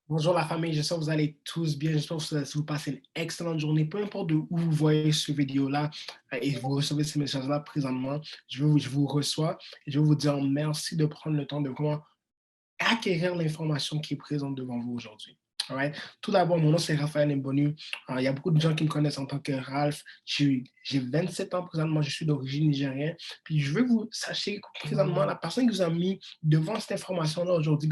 Bonjour la famille, j'espère que vous allez tous bien, j'espère que vous passez une excellente journée, peu importe de où vous voyez cette vidéo-là et vous recevez ces messages-là présentement, je vous reçois et je vais vous dire merci de prendre le temps de comment acquérir l'information qui est présente devant vous aujourd'hui. Alright? Tout d'abord, mon nom c'est Raphaël Mbonu. Il y a beaucoup de gens qui me connaissent en tant que Ralph. J'ai 27 ans présentement, je suis d'origine nigérienne. Puis je veux que vous sachiez que présentement, la personne qui vous a mis devant cette information-là aujourd'hui,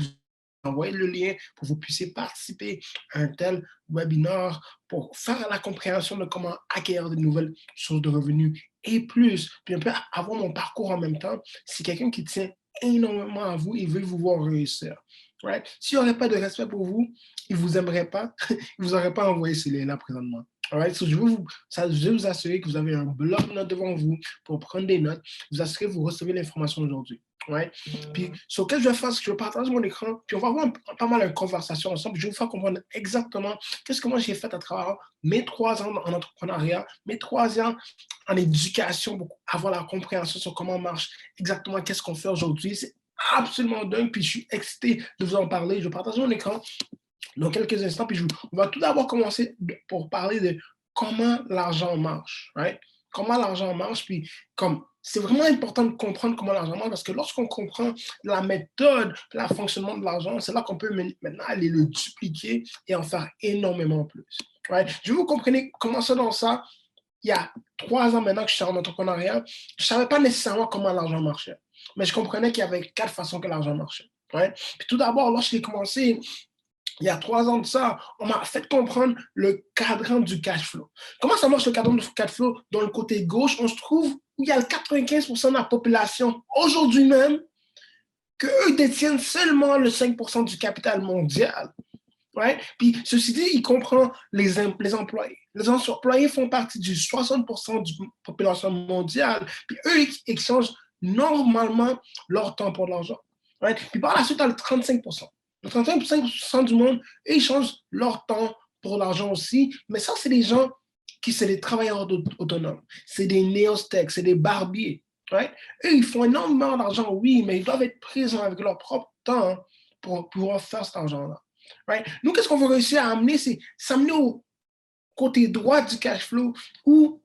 envoyer le lien pour que vous puissiez participer à un tel webinaire pour faire la compréhension de comment acquérir de nouvelles sources de revenus et plus, puis un peu avoir mon parcours en même temps. C'est quelqu'un qui tient énormément à vous et veut vous voir réussir. Right? S'il n'y aurait pas de respect pour vous, il ne vous aimerait pas, il ne vous aurait pas envoyé ce lien-là présentement. Alright? So, je veux vous assurer que vous avez un bloc-notes devant vous pour prendre des notes, vous assurer que vous recevez l'information aujourd'hui. Right? Puis, sur ce que je vais faire, c'est que je vais partager mon écran, puis on va avoir pas mal de conversation ensemble. Je vais vous faire comprendre exactement qu'est-ce que moi j'ai fait à travers mes 3 ans en entrepreneuriat, mes 3 ans en éducation, pour avoir la compréhension sur comment marche exactement qu'est-ce qu'on fait aujourd'hui. C'est absolument dingue, puis je suis excité de vous en parler. Je vais partager mon écran dans quelques instants, puis on va tout d'abord commencer pour parler de comment l'argent marche, right? Comment l'argent marche, puis comme c'est vraiment important de comprendre comment l'argent marche parce que lorsqu'on comprend la méthode, le fonctionnement de l'argent, c'est là qu'on peut maintenant aller le dupliquer et en faire énormément plus. Right? Je veux que vous compreniez comment ça dans ça. Il y a 3 ans maintenant que je suis en entrepreneuriat, je ne savais pas nécessairement comment l'argent marchait, mais je comprenais qu'il y avait 4 façons que l'argent marchait. Right? Puis tout d'abord, lorsque j'ai commencé il y a 3 ans de ça, on m'a fait comprendre le cadran du cash flow. Comment ça marche le cadran du cash flow? Dans le côté gauche, on se trouve où il y a le 95% de la population aujourd'hui même qu'eux détiennent seulement le 5% du capital mondial. Right? Puis, ceci dit, il comprend les employés. Les employés font partie du 60% de la population mondiale. Puis, eux, ils échangent normalement leur temps pour de l'argent. Right? Puis, par la suite, tu as le 35%. Le 35% du monde, eux, ils changent leur temps pour l'argent aussi. Mais ça, c'est des gens qui sont des travailleurs autonomes. C'est des néostèques, c'est des barbiers. Right? Eux, ils font énormément d'argent, oui, mais ils doivent être présents avec leur propre temps pour pouvoir faire cet argent-là. Right? Nous, qu'est-ce qu'on veut réussir à amener, c'est s'amener au côté droit du cash flow où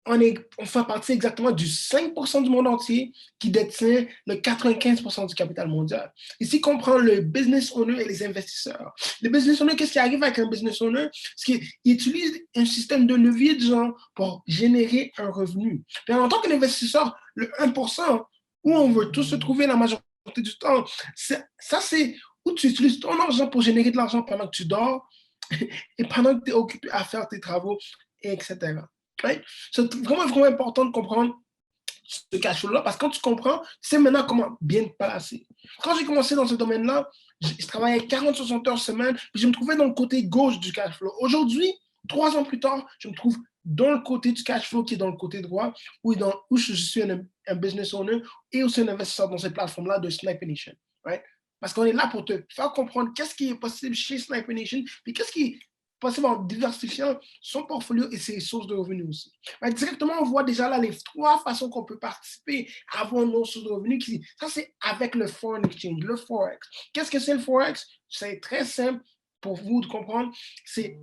on fait partie exactement du 5% du monde entier qui détient le 95% du capital mondial. Ici, on prend le business owner et les investisseurs. Le business owner, qu'est-ce qui arrive avec un business owner? C'est qu'il utilise un système de levier de genre pour générer un revenu. Et en tant qu'investisseur, le 1%, où on veut tous se trouver la majorité du temps, ça, c'est où tu utilises ton argent pour générer de l'argent pendant que tu dors et pendant que tu es occupé à faire tes travaux, etc. Right? C'est vraiment, vraiment important de comprendre ce cash flow-là parce que quand tu comprends, tu sais maintenant comment bien te placer. Quand j'ai commencé dans ce domaine-là, je travaillais 40-60 heures semaine, puis je me trouvais dans le côté gauche du cash flow. Aujourd'hui, 3 ans plus tard, je me trouve dans le côté du cash flow qui est dans le côté droit, où je suis un business owner et aussi un investisseur dans cette plateforme-là de Sniper Nation. Right? Parce qu'on est là pour te faire comprendre qu'est-ce qui est possible chez Sniper Nation, puis qu'est-ce qui est possible en diversifiant son portfolio et ses sources de revenus aussi. Mais directement, on voit déjà là les 3 façons qu'on peut participer à avoir nos sources de revenus. Ça, c'est avec le foreign exchange, le Forex. Qu'est-ce que c'est le Forex? C'est très simple pour vous de comprendre. C'est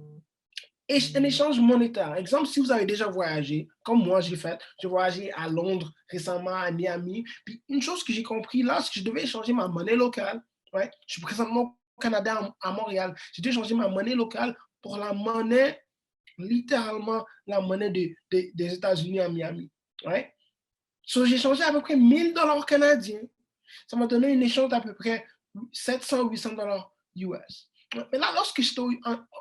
un échange monétaire. Exemple, si vous avez déjà voyagé, comme moi j'ai fait, j'ai voyagé à Londres récemment, à Miami. Puis une chose que j'ai compris là, c'est que je devais échanger ma monnaie locale. Ouais. Je suis présentement au Canada, à Montréal. J'ai dû échanger ma monnaie locale pour la monnaie, littéralement la monnaie des États-Unis à Miami. Ouais. So, j'ai échangé à peu près 1000 $ canadiens. Ça m'a donné une échange d'à peu près 700-800 $ US. Mais là, lorsque j'étais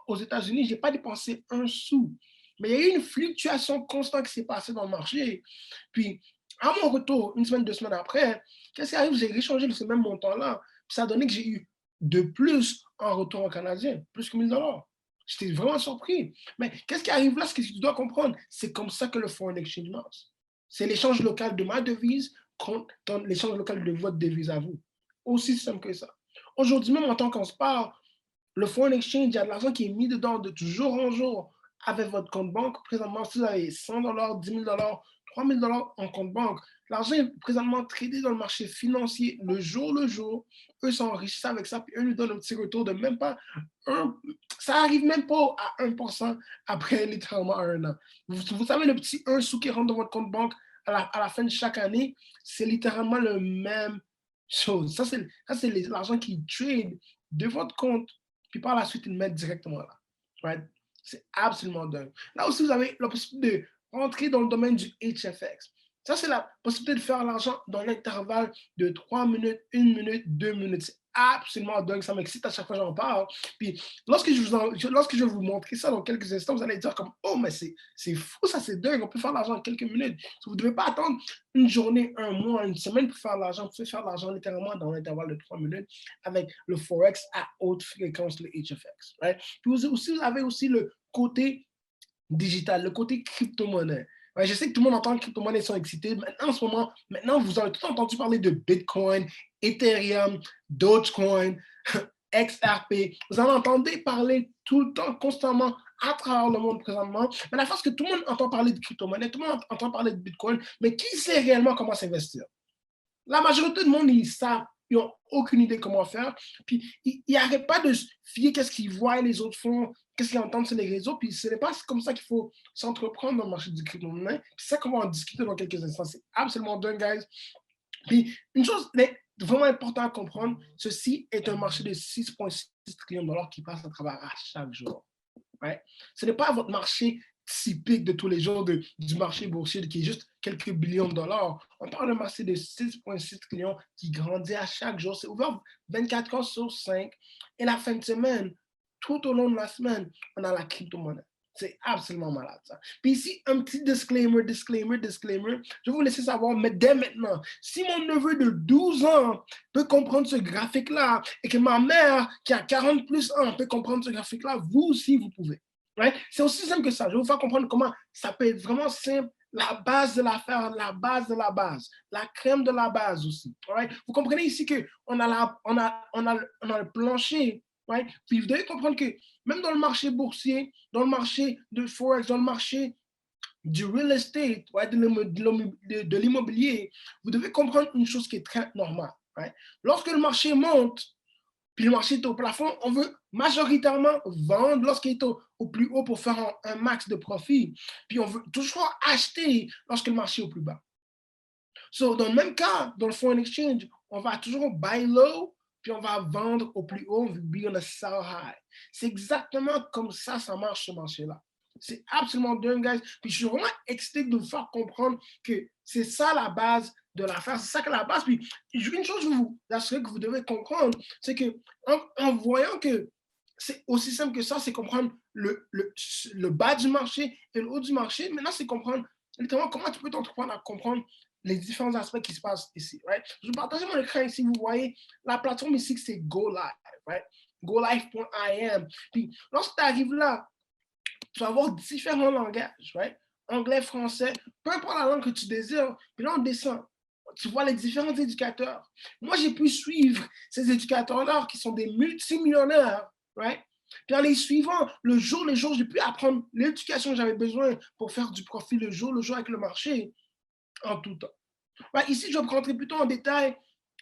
aux États-Unis, je n'ai pas dépensé un sou. Mais il y a eu une fluctuation constante qui s'est passée dans le marché. Puis, à mon retour, une semaine, 2 semaines après, qu'est-ce qui arrive? J'ai échangé ce même montant-là. Puis ça a donné que j'ai eu de plus en retour en canadien, plus que 1000 $. J'étais vraiment surpris. Mais qu'est-ce qui arrive là? Ce que tu dois comprendre, c'est comme ça que le foreign exchange marche. C'est l'échange local de ma devise contre l'échange local de votre devise à vous. Aussi simple que ça. Aujourd'hui même, en tant qu'on se parle, le foreign exchange, il y a de l'argent qui est mis dedans de jour en jour avec votre compte banque. Présentement, si vous avez 100 $, 10 000 $, 3 000 $ en compte banque, L'argent est présentement tradé dans le marché financier le jour. Eux s'enrichissent avec ça, puis eux nous donnent un petit retour de même pas ça arrive même pas à 1% après littéralement un an. Vous savez, le petit 1 sou qui rentre dans votre compte banque à la fin de chaque année, c'est littéralement le même chose. Ça, c'est l'argent qui trade de votre compte, puis par la suite, ils le mettent directement là. Right? C'est absolument dingue. Là aussi, vous avez la possibilité de rentrer dans le domaine du HFX. Ça, c'est la possibilité de faire l'argent dans l'intervalle de 3 minutes, 1 minute, 2 minutes. C'est absolument dingue. Ça m'excite à chaque fois que j'en parle. Puis, lorsque je vais vous montrer ça dans quelques instants, vous allez dire comme, oh, mais c'est fou, ça, c'est dingue. On peut faire l'argent en quelques minutes. Vous ne devez pas attendre une journée, un mois, une semaine pour faire l'argent. Vous pouvez faire l'argent littéralement dans l'intervalle de 3 minutes avec le Forex à haute fréquence, le HFX. Right? Puis aussi, vous avez aussi le côté digital, le côté crypto-monnaie. Ouais, je sais que tout le monde entend que crypto-monnaies sont excités. Maintenant, en ce moment, vous avez tout entendu parler de Bitcoin, Ethereum, Dogecoin, XRP. Vous en entendez parler tout le temps, constamment, à travers le monde présentement. Mais la face que tout le monde entend parler de crypto-monnaie, tout le monde entend parler de Bitcoin, mais qui sait réellement comment s'investir? La majorité du monde, ils savent, ils n'ont aucune idée comment faire. Puis, ils n'arrêtent pas de se fier qu'est-ce qu'ils voient, les autres font, qu'est-ce qu'ils entendent sur les réseaux. Puis, ce n'est pas comme ça qu'il faut s'entreprendre dans le marché du crypto-monnaie. Puis, c'est ça qu'on va en discuter dans quelques instants. C'est absolument dingue, guys. Puis, une chose vraiment importante à comprendre, ceci est un marché de 6,6 trillions de dollars qui passe à travers à chaque jour. Right? Ce n'est pas votre marché typique de tous les jours du marché boursier qui est juste quelques billions de dollars. On parle d'un marché de 6,6 trillions qui grandit à chaque jour. C'est ouvert 24 heures sur 5. Et la fin de semaine, tout au long de la semaine, on a la crypto-monnaie. C'est absolument malade, ça. Puis ici, un petit disclaimer. Je vais vous laisser savoir, mais dès maintenant, si mon neveu de 12 ans peut comprendre ce graphique-là et que ma mère, qui a 40 plus ans, peut comprendre ce graphique-là, vous aussi, vous pouvez. Right? C'est aussi simple que ça. Je vais vous faire comprendre comment ça peut être vraiment simple. La base de l'affaire, la base de la base, la crème de la base aussi. Right? Vous comprenez ici qu'on a, on a le plancher. Right? Puis vous devez comprendre que même dans le marché boursier, dans le marché de Forex, dans le marché du real estate, right? de l'immobilier, vous devez comprendre une chose qui est très normale. Right? Lorsque le marché monte, puis le marché est au plafond, on veut majoritairement vendre lorsqu'il est au plus haut pour faire un max de profit. Puis on veut toujours acheter lorsque le marché est au plus bas. So, dans le même cas, dans le foreign exchange, on va toujours buy low, puis on va vendre au plus haut, on veut be on a sell high. C'est exactement comme ça marche ce marché-là. C'est absolument dingue, guys. Puis je suis vraiment excité de vous faire comprendre que c'est ça la base de l'affaire. C'est ça que la base. Puis une chose, je vous assurer que vous devez comprendre, c'est que en voyant que c'est aussi simple que ça, c'est comprendre le bas du marché et le haut du marché. Maintenant, c'est comprendre comment tu peux t'entreprendre à comprendre les différents aspects qui se passent ici. Right? Je vais partager mon écran ici. Vous voyez, la plateforme ici, c'est GoLive. Right? GoLive.im. Puis lorsque tu arrives là, tu vas avoir différents langages, right? Anglais, français, peu importe la langue que tu désires. Puis là, on descend. Tu vois les différents éducateurs. Moi, j'ai pu suivre ces éducateurs-là qui sont des multimillionnaires, right? Puis en les suivant, le jour, j'ai pu apprendre l'éducation que j'avais besoin pour faire du profit le jour avec le marché en tout temps. Right? Ici, je vais rentrer plutôt en détail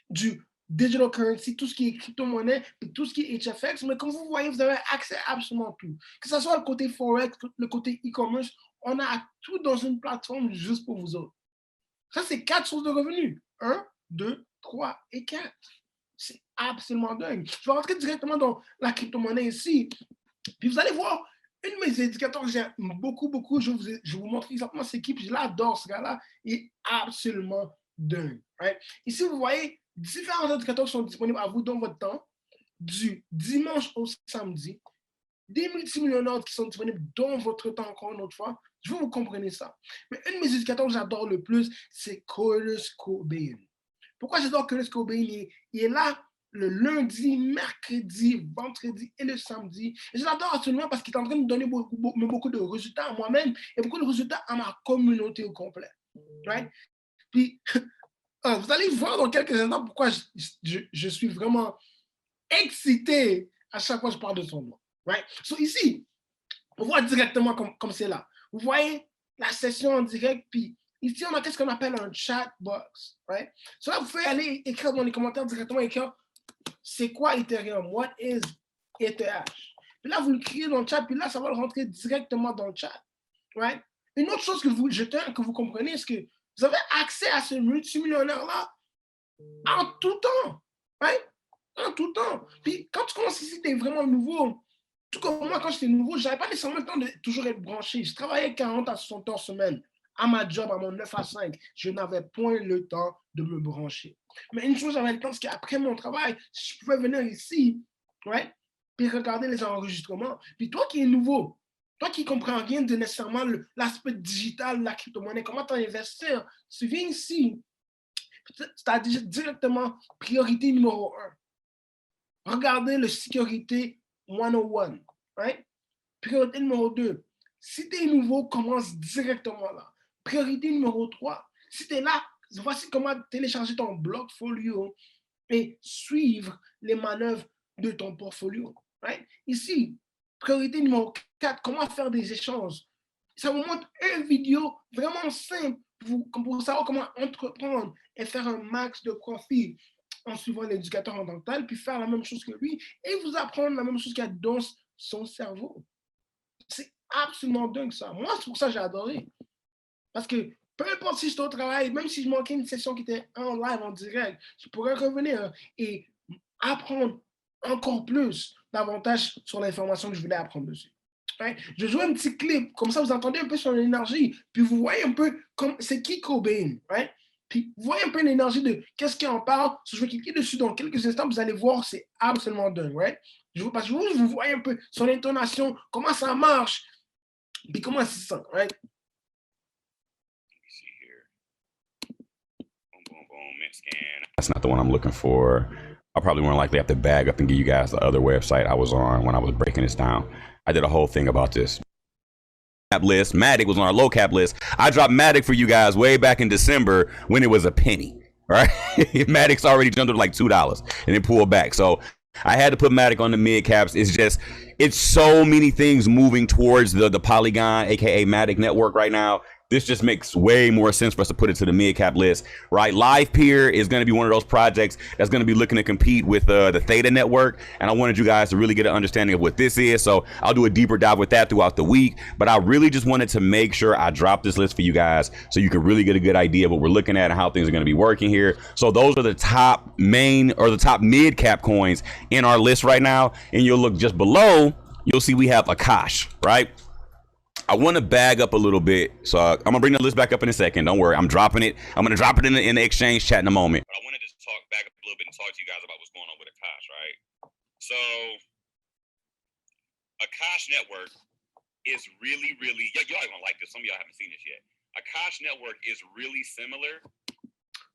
du digital currency, tout ce qui est crypto-monnaie, et tout ce qui est HFX. Mais comme vous voyez, vous avez accès à absolument tout. Que ce soit le côté Forex, le côté e-commerce, on a tout dans une plateforme juste pour vous autres. Ça, c'est 4 sources de revenus. 1, 2, 3 et 4. C'est absolument dingue. Je vais rentrer directement dans la crypto-monnaie ici. Puis vous allez voir, un de mes indicateurs que j'aime beaucoup, je vais vous montrer exactement ce qui, puis je l'adore, ce gars-là, il est absolument dingue. Right? Ici, vous voyez, différents indicateurs sont disponibles à vous dans votre temps, du dimanche au samedi, des multimillionnaires qui sont disponibles dans votre temps encore une autre fois. Je veux que vous compreniez ça. Mais un de mes indicateurs que j'adore le plus, c'est Curtis Cobain. Pourquoi j'adore Curtis Cobain? Il est là le lundi, mercredi, vendredi et le samedi. Et je l'adore absolument parce qu'il est en train de me donner beaucoup de résultats à moi-même et beaucoup de résultats à ma communauté au complet. Right? Puis, vous allez voir dans quelques instants pourquoi je suis vraiment excité à chaque fois que je parle de son nom. Right? So ici, on voit directement comme c'est là. Vous voyez la session en direct, puis Ici, on a qu'est-ce qu'on appelle un chat box. Right? So là, vous pouvez aller écrire dans les commentaires directement, écrire c'est quoi Ethereum? What is ETH? Puis là, vous le criez dans le chat, puis là, ça va le rentrer directement dans le chat. Right? Une autre chose que vous comprenez, c'est que vous avez accès à ce multimillionnaire-là en tout temps. Right? En tout temps. Puis quand tu commences ici, tu es vraiment nouveau. Tout comme moi, quand j'étais nouveau, je n'avais pas nécessairement le temps de toujours être branché. Je travaillais 40 à 60 heures semaine à ma job, à mon 9 à 5. Je n'avais point le temps de me brancher. Mais une chose, j'avais le temps, c'est qu'après mon travail, je pouvais venir ici, right? Puis regarder les enregistrements. Puis toi qui es nouveau, toi qui ne comprends rien de nécessairement l'aspect digital de la crypto-monnaie, comment investir, tu viens ici, tu as directement priorité numéro 1. Regardez le sécurité 101, right? Priorité numéro 2, si tu es nouveau, commence directement là. Priorité numéro 3, si tu es là, voici comment télécharger ton portfolio et suivre les manœuvres de ton portfolio. Right? Ici, priorité numéro 4, comment faire des échanges. Ça vous montre une vidéo vraiment simple pour savoir comment entreprendre et faire un max de profit en suivant l'éducateur en tant que tel, puis faire la même chose que lui et vous apprendre la même chose qu'il y a dans son cerveau. C'est absolument dingue ça. Moi, c'est pour ça que j'ai adoré. Parce que peu importe si j'étais au travail, même si je manquais une session qui était en live, en direct, je pourrais revenir et apprendre encore plus, davantage sur l'information que je voulais apprendre dessus. Right? Je joue un petit clip, comme ça vous entendez un peu son énergie, puis vous voyez un peu comme c'est qui Cobain, right? Puis vous voyez un peu l'énergie de qu'est-ce qu'il en parle. Si je vais cliquer dessus dans quelques instants, vous allez voir, c'est absolument dingue, right? Parce que vous voyez un peu son intonation, comment ça marche, puis comment c'est ça, right? That's not the one I'm looking for. I probably more likely have to bag up and give you guys the other website I was on when I was breaking this down. I did a whole thing about this. Cap list. Matic was on our low cap list. I dropped Matic for you guys way back in December when it was a penny. Right? Matic's already jumped up to like $2 and it pulled back. So I had to put Matic on the mid caps. It's so many things moving towards the Polygon, aka Matic network right now. This just makes way more sense for us to put it to the mid cap list, right? LivePeer is going to be one of those projects that's going to be looking to compete with the Theta network. And I wanted you guys to really get an understanding of what this is. So I'll do a deeper dive with that throughout the week. But I really just wanted to make sure I drop this list for you guys so you can really get a good idea of what we're looking at and how things are going to be working here. So those are the top main or the top mid cap coins in our list right now. And you'll look just below, you'll see we have Akash, right? I want to bag up a little bit, so I'm gonna bring the list back up in a second. Don't worry, I'm dropping it. I'm gonna drop it in the exchange chat in a moment. But I wanted to talk back up a little bit and talk to you guys about what's going on with Akash, right? So, Akash Network is really, y'all gonna like this. Some of y'all haven't seen this yet. Akash Network is really similar.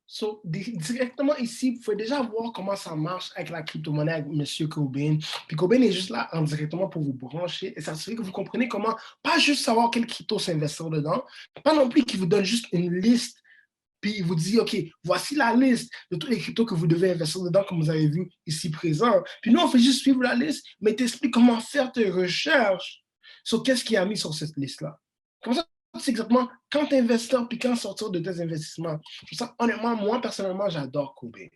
So, directement ici, vous pouvez déjà voir comment ça marche avec la crypto-monnaie avec M. Cobain. Puis Cobain est juste là indirectement pour vous brancher et s'assurer que vous comprenez comment, pas juste savoir quelle crypto s'investir dedans, pas non plus qu'il vous donne juste une liste, puis il vous dit, OK, voici la liste de toutes les cryptos que vous devez investir dedans, comme vous avez vu ici présent. Puis nous, on fait juste suivre la liste, mais t'explique comment faire tes recherches sur qu'est-ce qu'il y a mis sur cette liste-là. Comme ça, c'est exactement quand investir puis quand sortir de tes investissements. Ça, honnêtement, moi, personnellement, j'adore Cobain.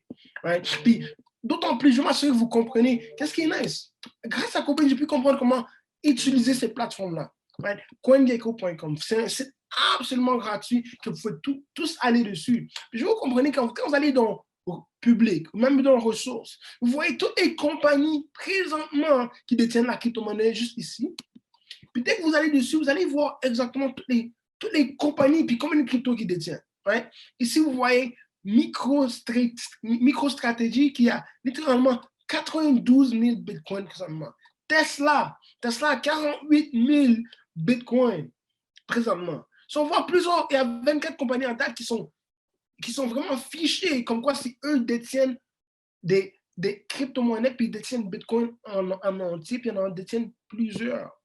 Right? Puis, d'autant plus, je m'assure que vous comprenez qu'est-ce qui est nice. Grâce à Cobain, j'ai pu comprendre comment utiliser ces plateformes-là. Right? CoinGecko.com. C'est un site absolument gratuit que vous pouvez tous aller dessus. Puis, je vous comprenez quand vous allez dans le public, même dans les ressources, vous voyez toutes les compagnies présentement qui détiennent la crypto-monnaie juste ici. Puis dès que vous allez dessus, vous allez voir exactement toutes les compagnies puis combien de crypto qui détiennent. Right? Ici, vous voyez MicroStrategy qui a littéralement 92 000 bitcoins présentement. Tesla a 48 000 bitcoins présentement. Si on voit plusieurs, il y a 24 compagnies en date qui sont vraiment fichées, comme quoi si eux détiennent des crypto-monnaies, puis ils détiennent Bitcoin en entier, puis ils en détiennent plusieurs.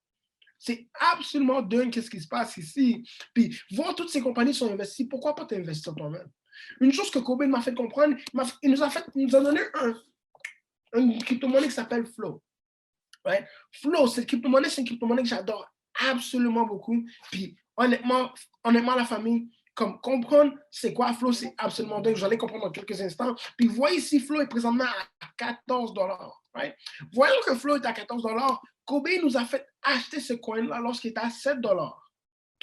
C'est absolument dingue qu'est-ce qui se passe ici. Puis, voir toutes ces compagnies sont investies, pourquoi pas t'investir toi-même? Une chose que Cobain m'a fait comprendre, il nous a donné une crypto-monnaie qui s'appelle Flow. Right? Flow, cette crypto-monnaie, c'est une crypto-monnaie que j'adore absolument beaucoup. Puis, honnêtement, la famille, comme comprendre c'est quoi Flow, c'est absolument dingue. Vous allez comprendre dans quelques instants. Puis voyez ici, Flow est présentement à $14. Right? Voyons que Flow est à $14. Kobe nous a fait acheter ce coin-là lorsqu'il était à $7.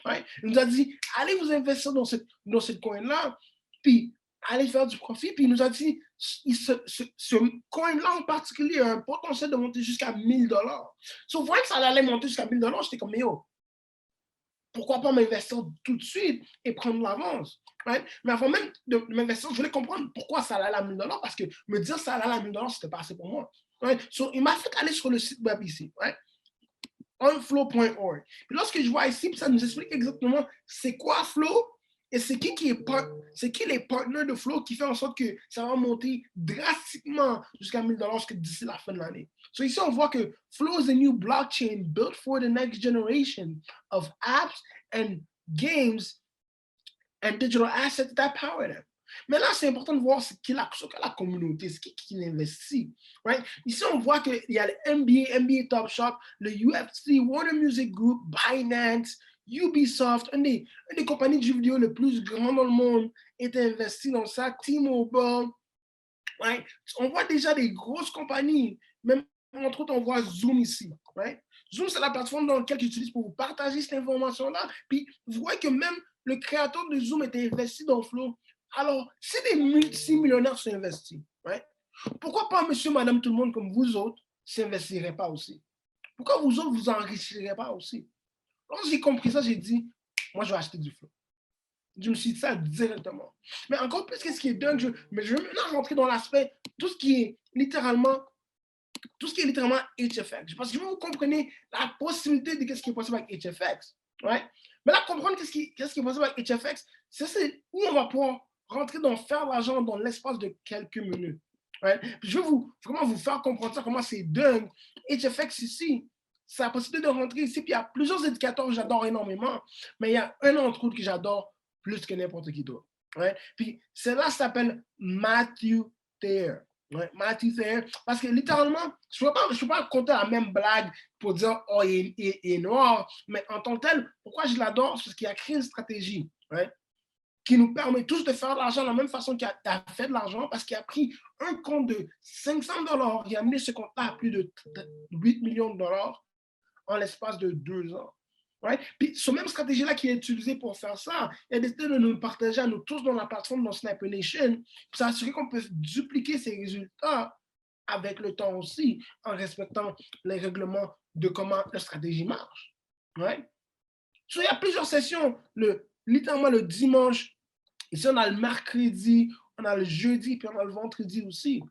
Right? Il nous a dit, allez vous investir dans cette coin-là, puis allez faire du profit. Puis il nous a dit, ce coin-là en particulier a un potentiel de monter jusqu'à $1,000. So, vous voyez que ça allait monter jusqu'à $1,000, j'étais comme, mais yo, pourquoi pas m'investir tout de suite et prendre l'avance? Right? Mais avant même de m'investir, je voulais comprendre pourquoi ça allait à $1,000, parce que me dire ça allait à $1,000, c'était pas assez pour moi. Right? So, il m'a fait aller sur le site web ici. Right? onflow.org. Puis lorsque je vois ici, ça nous explique exactement c'est quoi Flow et c'est qui les partenaires de Flow qui fait en sorte que ça va monter drastiquement jusqu'à $1,000 d'ici la fin de l'année. So ici, on voit que Flow is a new blockchain built for the next generation of apps and games and digital assets that power them. Mais là, c'est important de voir ce qu'est la communauté, ce qui l'investit. Right? Ici, on voit qu'il y a le NBA Top Shop, le UFC, Warner Music Group, Binance, Ubisoft, une des compagnies de jeux vidéo les plus grandes dans le monde est investi dans ça, T-Mobile. Right? On voit déjà des grosses compagnies, même entre autres, on voit Zoom ici. Right? Zoom, c'est la plateforme dans laquelle j'utilise pour vous partager cette information-là. Puis, vous voyez que même le créateur de Zoom était investi dans Flow. Alors, si des multimillionnaires sont investis, right? Pourquoi pas monsieur, madame, tout le monde comme vous autres s'investiraient pas aussi? Pourquoi vous autres vous enrichirez pas aussi? Lorsque j'ai compris ça, j'ai dit, moi, je vais acheter du Flow. Je me suis dit ça directement. Mais encore plus, qu'est-ce qui est dingue, je vais maintenant rentrer dans l'aspect, tout ce qui est littéralement HFX. Parce que vous comprenez la possibilité de ce qui est possible avec HFX. Right? Mais là, comprendre qu'est-ce qui est possible avec HFX, c'est où on va pouvoir rentrer dans faire l'argent dans l'espace de quelques minutes. Right? Puis je vais vraiment vous faire comprendre ça, comment c'est dingue. HFX ici, c'est la possibilité de rentrer ici. Puis il y a plusieurs indicateurs que j'adore énormément, mais il y a un entre autres que j'adore plus que n'importe qui d'autre. Right? Puis celle-là s'appelle Matthew Thayer. Ouais, Matthew Thayer, parce que littéralement, je ne peux pas raconter la même blague pour dire oh, il est noir, mais en tant que tel, pourquoi je l'adore? C'est parce qu'il a créé une stratégie right, qui nous permet tous de faire de l'argent de la même façon qu'il a fait de l'argent, parce qu'il a pris un compte de $500, il a amené ce compte-là à plus de 8 millions de dollars en l'espace de 2 ans. Right? Puis, cette même stratégie-là qui est utilisée pour faire ça, il a décidé de nous partager à nous tous dans la plateforme dans Sniper Nation pour s'assurer qu'on peut dupliquer ces résultats avec le temps aussi, en respectant les règlements de comment la stratégie marche. Right? So, il y a plusieurs sessions, littéralement le dimanche, ici on a le mercredi, on a le jeudi, puis on a le vendredi aussi.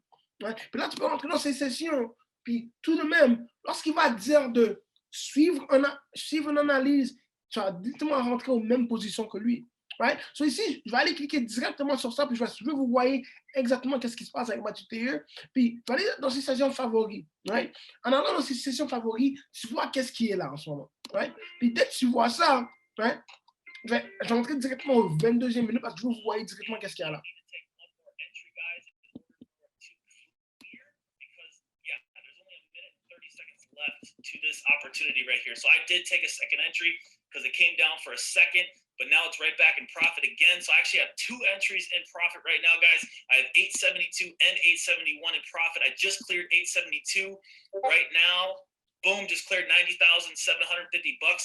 Right? Puis là, tu peux rentrer dans ces sessions, puis tout de même, lorsqu'il va dire de suivre une analyse, tu vas directement rentrer aux mêmes positions que lui. Right? So ici, je vais aller cliquer directement sur ça, puis je vais vous voyez exactement qu'est-ce qui se passe avec Matthew Thayer. Puis je vais aller dans ses sessions favoris. Right? En allant dans ses sessions favoris, tu vois qu'est-ce qui est là en ce moment. Right? Puis dès que tu vois ça, right? Je vais rentrer directement au 22e minute parce que vous voyez directement qu'est-ce qu'il y a là. To this opportunity right here. So I did take a second entry because it came down for a second, but now it's right back in profit again. So I actually have 2 entries in profit right now, guys. I have 872 and 871 in profit. I just cleared 872 right now. Boom, just cleared $90,750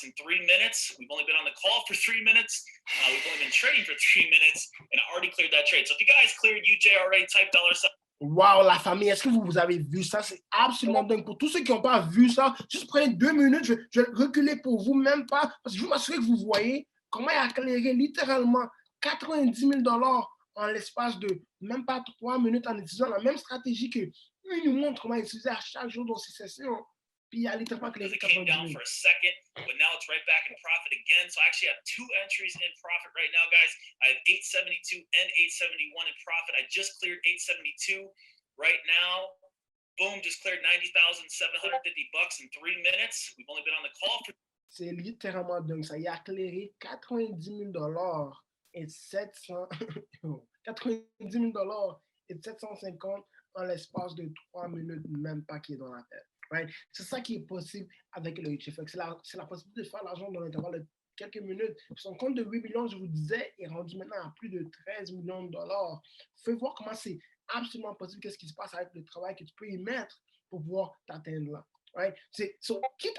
in 3 minutes. We've only been on the call for 3 minutes. We've only been trading for 3 minutes, and I already cleared that trade. So if you guys cleared UJRA, type $. Wow, la famille, est-ce que vous avez vu ça? C'est absolument dingue. Pour tous ceux qui n'ont pas vu ça, juste prenez 2 minutes, je vais reculer pour vous, même pas, parce que je veux m'assurer que vous voyez comment il a accéléré littéralement $90,000 en l'espace de même pas 3 minutes en utilisant la même stratégie que lui nous montre comment utiliser à chaque jour dans ses sessions. Puis il a littéralement accéléré $90,000. Down for a second, but now it's right back in profit again. So I actually have 2 entries in profit right now, guys. I have 872 and 871 in profit. I just cleared 872 right now. Boom, just cleared $90,750 in 3 minutes. We've only been on the call for. C'est littéralement dingue ça. Il a accéléré $90,000 et 700 $90,000 et 750 en l'espace de 3 minutes, même pas qui est dans la tête. Right? C'est ça qui est possible avec le HFX. C'est la possibilité de faire l'argent dans l'intervalle de quelques minutes. Son compte de 8 millions, je vous disais, est rendu maintenant à plus de 13 millions de dollars. Vous pouvez voir comment c'est absolument possible, qu'est-ce qui se passe avec le travail que tu peux y mettre pour pouvoir t'atteindre là. Right? Qui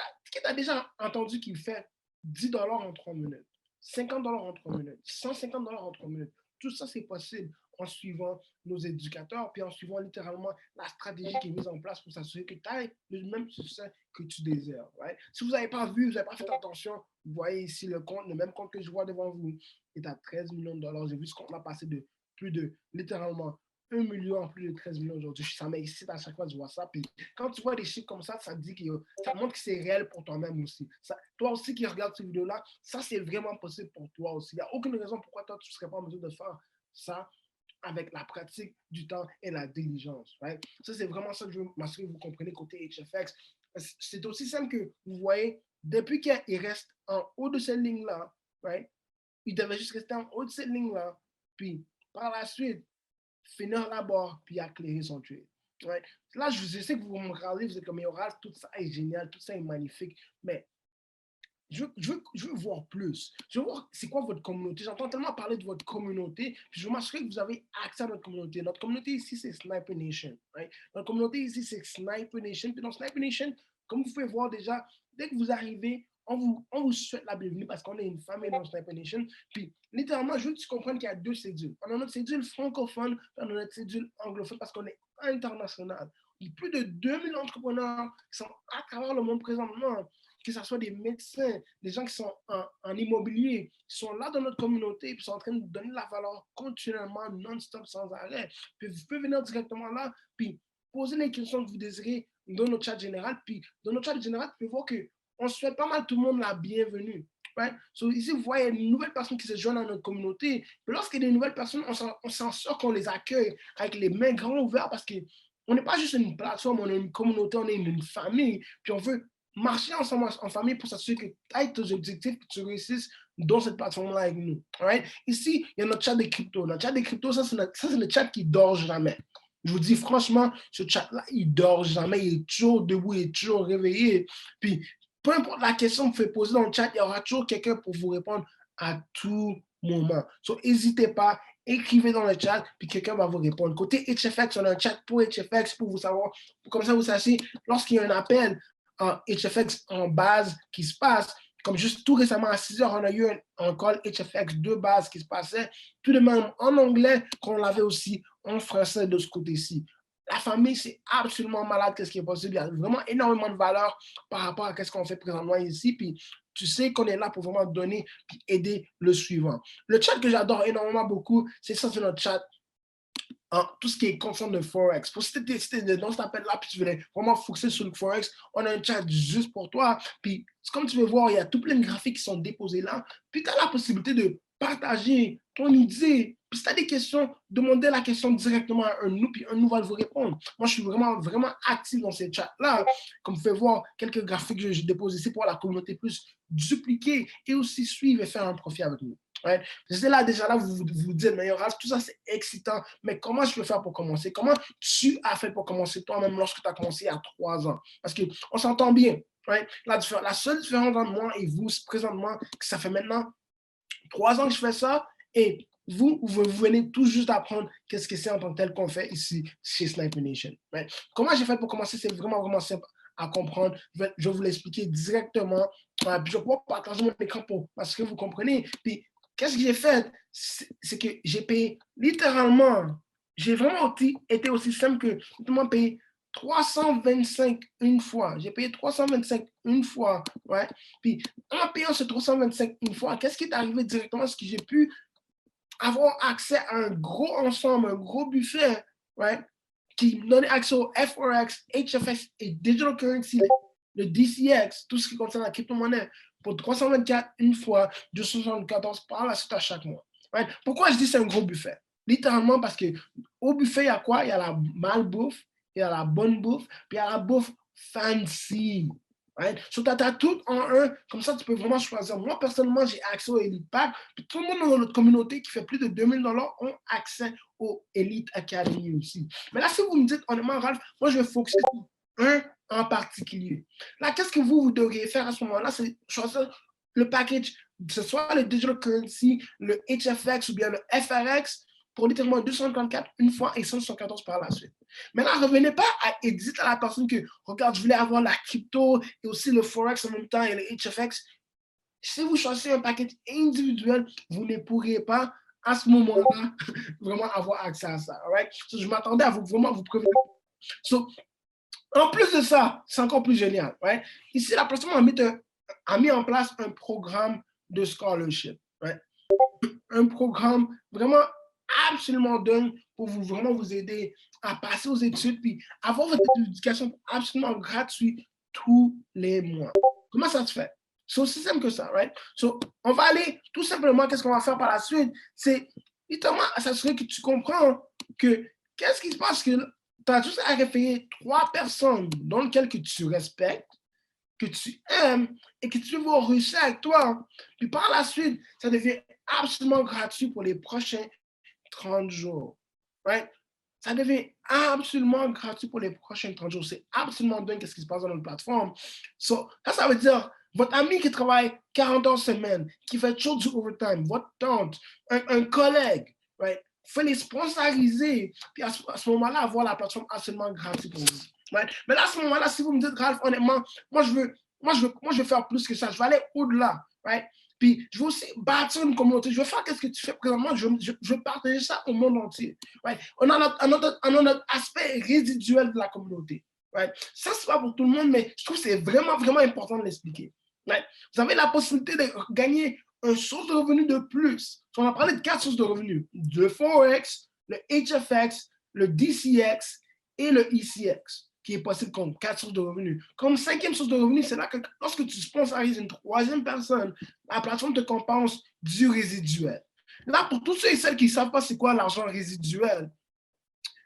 t'a déjà entendu qu'il fait 10 dollars en 3 minutes, 50 dollars en 3 minutes, 150 dollars en 3 minutes? Tout ça, c'est possible en suivant nos éducateurs, puis en suivant littéralement la stratégie qui est mise en place pour s'assurer que tu aies le même succès que tu désires. Right? Si vous n'avez pas vu, vous n'avez pas fait attention, vous voyez ici le compte, le même compte que je vois devant vous est à 13 millions de dollars. J'ai vu ce compte-là passer de plus de littéralement 1 million en plus de 13 millions aujourd'hui. Ça m'excite à chaque fois que je vois ça. Puis quand tu vois des chiffres comme ça dit que ça montre que c'est réel pour toi-même aussi. Toi aussi qui regardes cette vidéo-là, ça c'est vraiment possible pour toi aussi. Il n'y a aucune raison pourquoi toi tu ne serais pas en mesure de faire ça avec la pratique du temps et la diligence. Right? Ça, c'est vraiment ça que je veux m'assurer que vous comprenez côté HFX. C'est aussi simple que vous voyez, depuis qu'il reste en haut de cette ligne-là, right? Il devait juste rester en haut de cette ligne-là, puis par la suite, finir la barre, puis éclairer son trade. Right? Là, je sais que vous me regardez, vous êtes comme, Yoral, tout ça est génial, tout ça est magnifique, mais je veux voir plus. Je veux voir c'est quoi votre communauté. J'entends tellement parler de votre communauté, puis je veux m'assurer que vous avez accès à notre communauté. Notre communauté ici, c'est Sniper Nation. Right? Notre communauté ici, c'est Sniper Nation. Puis dans Sniper Nation, comme vous pouvez voir déjà, dès que vous arrivez, on vous souhaite la bienvenue parce qu'on est une famille dans Sniper Nation. Puis littéralement, je veux que tu comprennes qu'il y a deux cédules. On a notre cédule francophone, on a notre cédule anglophone parce qu'on est international. Il y a plus de 2000 entrepreneurs qui sont à travers le monde présentement, que ce soit des médecins, des gens qui sont en immobilier, qui sont là dans notre communauté, puis sont en train de donner la valeur continuellement, non-stop, sans arrêt. Puis vous pouvez venir directement là, puis poser les questions que vous désirez dans notre chat général. Puis dans notre chat général, vous pouvez voir qu'on souhaite pas mal tout le monde la bienvenue. Right? So, ici, vous voyez une nouvelle personne qui se joint à notre communauté. Puis lorsqu'il y a des nouvelles personnes, on s'en sort qu'on les accueille avec les mains grandes ouvertes parce qu'on n'est pas juste une plateforme, on est une communauté, on est une famille. Puis on veut marcher ensemble en famille pour s'assurer que tu ailles tes objectifs, que tu réussisses dans cette plateforme-là avec nous. Right? Ici, il y a notre chat des cryptos. Notre chat des cryptos, ça, c'est le chat qui dort jamais. Je vous dis franchement, ce chat-là, il dort jamais. Il est toujours debout, il est toujours réveillé. Puis, peu importe la question que vous faites poser dans le chat, il y aura toujours quelqu'un pour vous répondre à tout moment. Donc, n'hésitez pas, écrivez dans le chat, puis quelqu'un va vous répondre. Côté HFX, on a un chat pour HFX pour vous savoir, comme ça vous sachez, lorsqu'il y a un appel en HFX en base qui se passe, comme juste tout récemment à 6 heures, on a eu un call HFX de base qui se passait, tout de même en anglais, qu'on l'avait aussi en français de ce côté-ci. La famille, c'est absolument malade qu'est-ce qui est possible. Il y a vraiment énormément de valeur par rapport à ce qu'on fait présentement ici. Puis tu sais qu'on est là pour vraiment donner puis aider le suivant. Le chat que j'adore énormément beaucoup, c'est ça, c'est notre chat. Tout ce qui est concerne de Forex. Pour si tu étais dans cet appel-là, puis tu voulais vraiment focuser sur le Forex, on a un chat juste pour toi. Puis, comme tu veux voir, il y a tout plein de graphiques qui sont déposés là. Puis, tu as la possibilité de partager ton idée. Puis, si tu as des questions, demandez la question directement à un de nous, puis un de nous va vous répondre. Moi, je suis vraiment, vraiment actif dans ces chats-là. Comme vous pouvez voir, quelques graphiques que je dépose ici pour la communauté plus dupliquer et aussi suivre et faire un profit avec nous. Right? C'est là, déjà là, vous vous dites, mais Yoral, tout ça, c'est excitant. Mais comment je peux faire pour commencer? Comment tu as fait pour commencer toi-même lorsque tu as commencé il y a 3 ans? Parce qu'on s'entend bien. Right? La seule différence entre moi et vous, présentement, que ça fait maintenant 3 ans que je fais ça et vous venez tout juste d'apprendre qu'est-ce que c'est en tant que tel qu'on fait ici chez Sniper Nation. Right? Comment j'ai fait pour commencer? C'est vraiment, vraiment simple à comprendre. Je vais vous l'expliquer directement. Puis je vais pouvoir partager mon écran parce que vous comprenez. Puis, qu'est-ce que j'ai fait? C'est que j'ai payé littéralement, j'ai vraiment été aussi simple que j'ai payé 325 une fois. J'ai payé 325 une fois. Ouais? Puis en payant ce 325 une fois, qu'est-ce qui est arrivé directement? C'est que j'ai pu avoir accès à un gros ensemble, un gros buffet, ouais? Qui me donnait accès au FRX, HFX et Digital Currency, le DCX, tout ce qui concerne la crypto-monnaie, pour 324 une fois, 274 par la suite à chaque mois. Right? Pourquoi je dis c'est un gros buffet? Littéralement parce qu'au buffet, il y a quoi? Il y a la malbouffe, il y a la bonne bouffe, puis il y a la bouffe fancy. Right? So, tu as tout en un, comme ça, tu peux vraiment choisir. Moi, personnellement, j'ai accès au Elite Pack, puis tout le monde dans notre communauté qui fait plus de 2000 $ ont accès au Elite Academy aussi. Mais là, si vous me dites, honnêtement, Ralph, moi, je vais focuser sur un en particulier. Là, qu'est-ce que vous devriez faire à ce moment-là? C'est choisir le package que ce soit le digital currency, le HFX ou bien le FRX, pour littéralement 254 une fois et 174 par la suite. Maintenant, revenez pas à Edith à la personne que, regarde, je voulais avoir la crypto et aussi le Forex en même temps et le HFX. Si vous choisissez un paquet individuel, vous ne pourrez pas à ce moment-là vraiment avoir accès à ça. Right? So, je m'attendais à vraiment vous prévenir. So, en plus de ça, c'est encore plus génial. Right? Ici, la personne a mis en place un programme de scholarship. Right? Un programme vraiment absolument dingue pour vous vraiment vous aider à passer aux études puis avoir votre éducation absolument gratuite tous les mois. Comment ça se fait? C'est aussi simple que ça, right? So, on va aller tout simplement, qu'est-ce qu'on va faire par la suite? C'est littéralement s'assurer que tu comprends que qu'est-ce qui se passe que tu as juste à référer 3 personnes dans lesquelles que tu respectes, que tu aimes et que tu veux réussir avec toi. Puis par la suite, ça devient absolument gratuit pour les prochains 30 jours. Right? Ça devient absolument gratuit pour les prochains 30 jours. C'est absolument dingue ce qui se passe dans notre plateforme. So, ça veut dire, votre ami qui travaille 40 heures semaine, qui fait toujours du overtime, votre tante, un collègue, right? Faut les sponsoriser, puis à ce moment-là, avoir la plateforme absolument gratuite pour vous. Right? Mais là, à ce moment-là, si vous me dites, Ralph, honnêtement, moi, je veux faire plus que ça. Je veux aller au-delà. Right? Puis, je veux aussi bâtir une communauté. Je veux faire ce que tu fais présentement. Je veux partager ça au monde entier. Right? On a notre aspect résiduel de la communauté. Right? Ça, c'est pas pour tout le monde, mais je trouve que c'est vraiment, vraiment important de l'expliquer. Right? Vous avez la possibilité de gagner une source de revenus de plus. On a parlé de 4 sources de revenus. Le Forex, le HFX, le DCX et le ECX, qui est possible comme 4 sources de revenus. Comme 5e source de revenus, c'est là que lorsque tu sponsorises une 3e personne, la plateforme te compense du résiduel. Là, pour tous ceux et celles qui ne savent pas c'est quoi l'argent résiduel,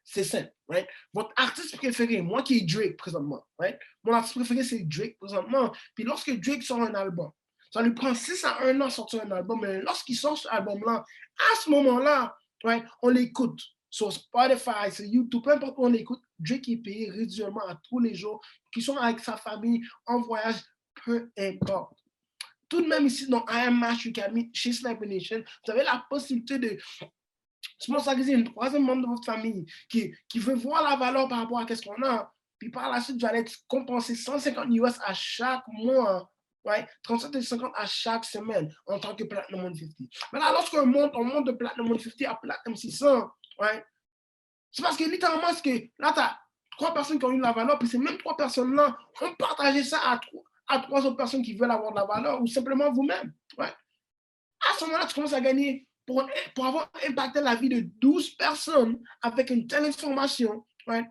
c'est simple. Right? Votre artiste préféré, moi qui est Drake présentement, right? Mon artiste préféré c'est Drake présentement. Puis lorsque Drake sort un album, ça lui prend 6 à 1 an de sortir un album, mais lorsqu'il sort cet album-là, à ce moment-là, right, on l'écoute. Sur Spotify, sur YouTube, peu importe où on l'écoute, Drake est payé régulièrement à tous les jours, qu'ils sont avec sa famille, en voyage, peu importe. Tout de même ici, dans I Am Match Academy, chez Sniper Nation, vous avez la possibilité de sponsoriser une 3e membre de votre famille qui veut voir la valeur par rapport à ce qu'on a. Puis par la suite, vous allez être compensé 150 US à chaque mois. Right? 37,50 à chaque semaine en tant que Platinum 150. Maintenant, lorsqu'on monte de Platinum 150 à Platinum 600, right? C'est parce que littéralement, là, tu as 3 personnes qui ont eu de la valeur, puis ces mêmes 3 personnes-là ont partagé ça à 3 autres personnes qui veulent avoir de la valeur, ou simplement vous-même. Right? À ce moment-là, tu commences à gagner pour avoir impacté la vie de 12 personnes avec une telle information. Right?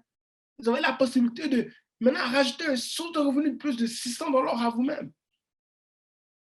Vous avez la possibilité de maintenant rajouter un source de revenus de plus de $600 à vous-même.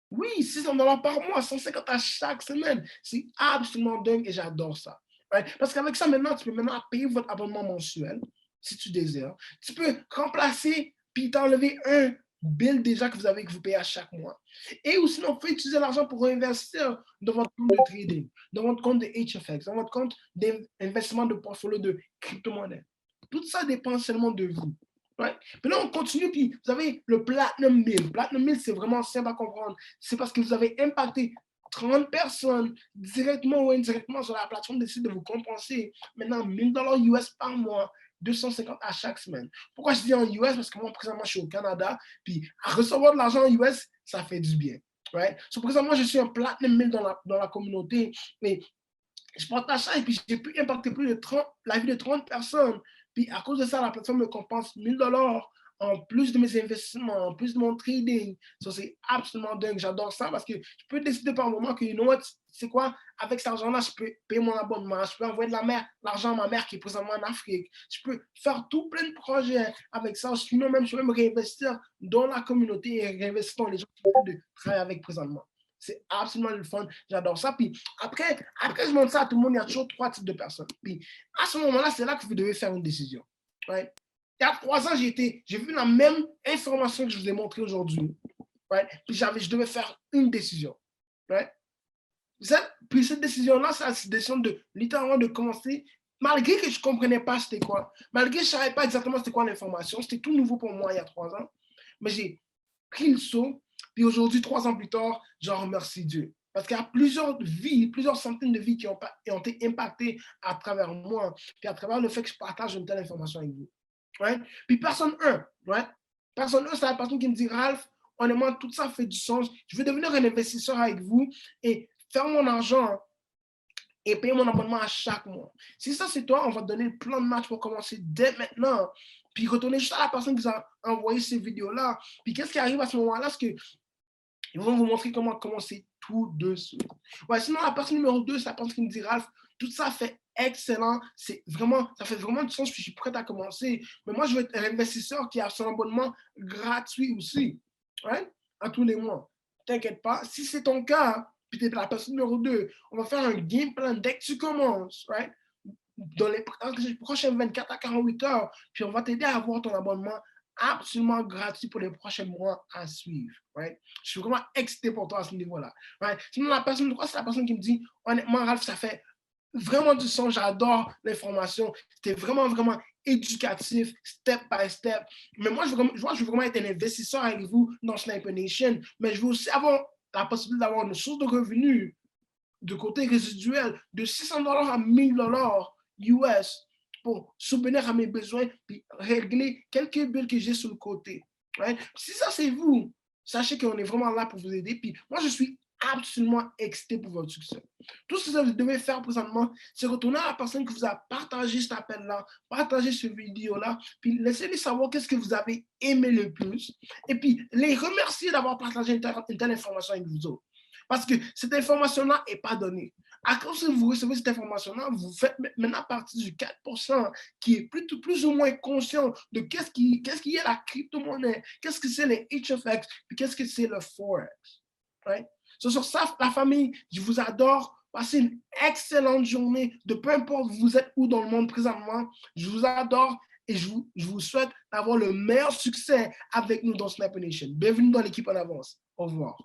Oui, $600 par mois, 150 à chaque semaine. C'est absolument dingue et j'adore ça. Right? Parce qu'avec ça, maintenant, tu peux maintenant payer votre abonnement mensuel, si tu désires. Tu peux remplacer puis t'enlever un bill déjà que vous payez à chaque mois. Et ou sinon, vous pouvez utiliser l'argent pour investir dans votre compte de trading, dans votre compte de HFX, dans votre compte d'investissement de portfolio de crypto-monnaie. Tout ça dépend seulement de vous. Right? Puis là, on continue, puis vous avez le Platinum 1000. Platinum 1000, c'est vraiment simple à comprendre. C'est parce que vous avez impacté 30 personnes directement ou indirectement sur la plateforme décide de vous compenser maintenant $1000 US par mois, 250 à chaque semaine. Pourquoi je dis en US? Parce que moi, présentement, je suis au Canada, puis à recevoir de l'argent en US, ça fait du bien. Right? So, présentement, je suis un Platinum 1000 dans la communauté, mais je partage ça et puis j'ai pu impacter la vie de 30 personnes. Puis à cause de ça, la plateforme me compense $1000 en plus de mes investissements, en plus de mon trading. Ça, c'est absolument dingue. J'adore ça parce que je peux décider par moment que, you know what, c'est quoi, avec cet argent-là, je peux payer mon abonnement, je peux envoyer de l'argent à ma mère qui est présentement en Afrique. Je peux faire tout plein de projets avec ça. Je peux même réinvestir dans la communauté et réinvestir dans les gens qui ont de travailler avec présentement. C'est absolument le fun. J'adore ça. Puis après, je montre ça à tout le monde, il y a toujours 3 types de personnes. Puis à ce moment-là, c'est là que vous devez faire une décision. Right? Il y a 3 ans, j'ai vu la même information que je vous ai montrée aujourd'hui. Right? Puis je devais faire une décision. Right? Puis cette décision-là, c'est la décision de littéralement de commencer, malgré que je ne comprenais pas c'était quoi, malgré que je ne savais pas exactement c'était quoi l'information, c'était tout nouveau pour moi il y a 3 ans, mais j'ai pris le saut. Puis aujourd'hui, 3 ans plus tard, j'en remercie Dieu. Parce qu'il y a plusieurs vies, plusieurs centaines de vies qui ont été impactées à travers moi, puis à travers le fait que je partage une telle information avec vous. Right? Puis personne 1, right? Personne 1, c'est la personne qui me dit, Ralph, honnêtement, tout ça fait du sens. Je veux devenir un investisseur avec vous et faire mon argent et payer mon abonnement à chaque mois. Si ça, c'est toi, on va te donner le plan de match pour commencer dès maintenant. Puis retourner juste à la personne qui vous a envoyé ces vidéos-là. Puis qu'est-ce qui arrive à ce moment-là? C'est qu'ils vont vous montrer comment commencer tout de suite. Ouais, sinon, la personne numéro 2, c'est la personne qui me dit, Ralph, tout ça fait excellent. Ça fait vraiment du sens. Je suis prêt à commencer. Mais moi, je veux être un investisseur qui a son abonnement gratuit aussi. Right? À tous les mois. T'inquiète pas. Si c'est ton cas, puis t'es la personne numéro 2, on va faire un game plan dès que tu commences, right? Dans les prochaines 24 à 48 heures, puis on va t'aider à avoir ton abonnement absolument gratuit pour les prochains mois à suivre, right? Je suis vraiment excité pour toi à ce niveau-là, right? Sinon, la personne 3, c'est la personne qui me dit, honnêtement, Ralph, ça fait vraiment du sens, j'adore l'information, c'était vraiment, vraiment éducatif, step by step. Mais moi, je veux vraiment être un investisseur avec vous dans Sniper Nation, mais je veux aussi avoir la possibilité d'avoir une source de revenus de côté résiduel de $600 à $1,000 US pour subvenir à mes besoins et régler quelques billes que j'ai sur le côté. Right? Si ça, c'est vous, sachez qu'on est vraiment là pour vous aider. Puis moi, je suis absolument excité pour votre succès. Tout ce que vous devez faire présentement, c'est retourner à la personne qui vous a partagé cet appel-là, partager cette vidéo-là, puis laissez-les savoir qu'est-ce que vous avez aimé le plus, et puis les remercier d'avoir partagé une telle information avec vous autres. Parce que cette information-là n'est pas donnée. À cause que vous recevez cette information-là, vous faites maintenant partie du 4% qui est plus ou moins conscient de qu'est-ce qui est la crypto-monnaie, qu'est-ce que c'est les HFX, puis qu'est-ce que c'est le Forex. Right? So, sur ça, la famille, je vous adore. Passez une excellente journée, de peu importe vous êtes où dans le monde présentement. Je vous adore et je vous souhaite d'avoir le meilleur succès avec nous dans Sniper Nation. Bienvenue dans l'équipe en avance. Au revoir.